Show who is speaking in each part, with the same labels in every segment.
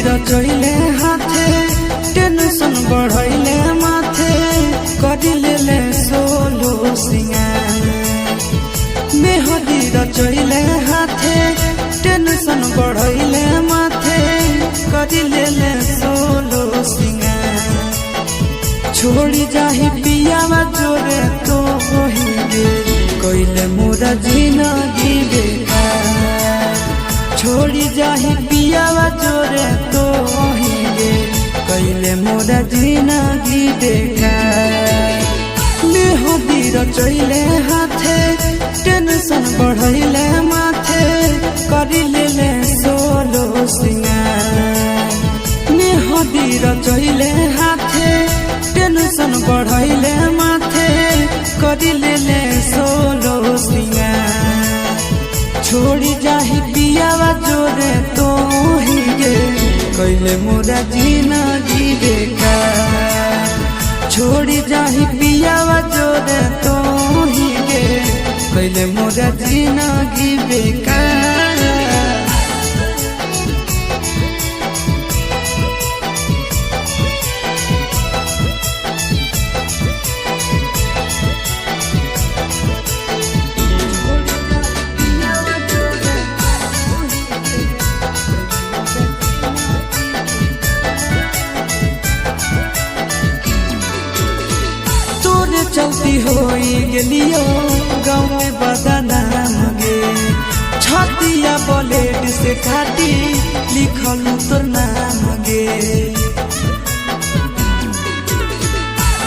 Speaker 1: रचैले हाथे टेंशन बढ़ैले माथे करिले सोलो सिंगार मेहदी रचैले हाथे टेंशन बढ़ैले माथे करिले सोलो सिंगार छोड़ी जाही पियावा जोरे तो होइगे कइले मोरा जिंदगी बेकार छोड़ी जाही पियावा जोरे तो होइगे कइले मोरा जिंदगी बेकार मेहदी रचैले हाथे टेंशन बढ़ैले माथे करिले सोलो सिंगार मेहदी रचैले हाथे टेंशन बढ़ैले माथे करिले सोलो सिंगार छोड़ी जाही पियावा जोरे तो होइगे कइले मोरा जिंदगी बेकार छोड़ी जाही पियावा जोरे तो होइगे कइले मोरा जिंदगी बेकार चलती होई गेलियो गाँव में बदनाम गे छतिया ब्लेड से काटी लिखल तोर नाम गे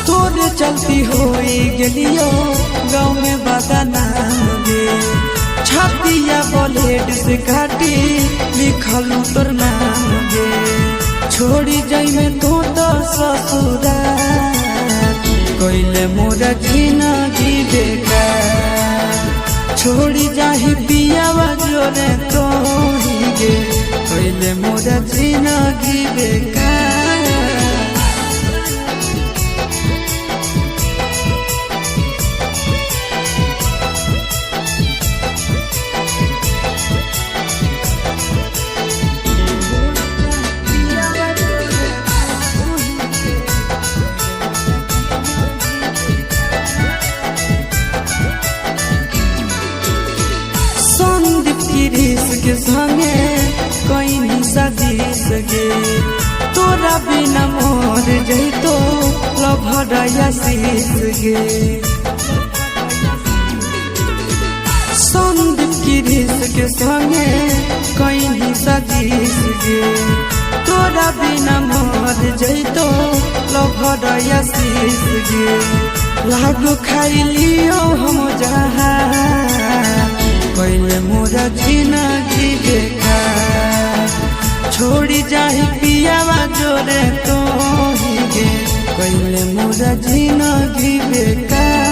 Speaker 1: तोरे चलती होई गेलियो गाँव में बदनाम गे छतिया ब्लेड से काटी लिखल तोर नाम गे छोड़ी जाई में तो ससुराल कइले मोरा जिंदगी बेकार छोड़ी जाही पियावा जोरे तो होइगे कइले मोरा जिंदगी बेकार के संगे कहीं सजीस गे तोरा बिना मोर जइतो लभड़या शीस गे संदीप गिरीश के संगे कहीं सजीस गे तोरा बिना मोर जइतो लभड़या शीस गे लागू खाई लियो हम जहाँ कइले मोरा जिंदगी बेकार छोड़ी जाही पियावा जोरे तो होइगे कइले मोरा जिंदगी बेकार।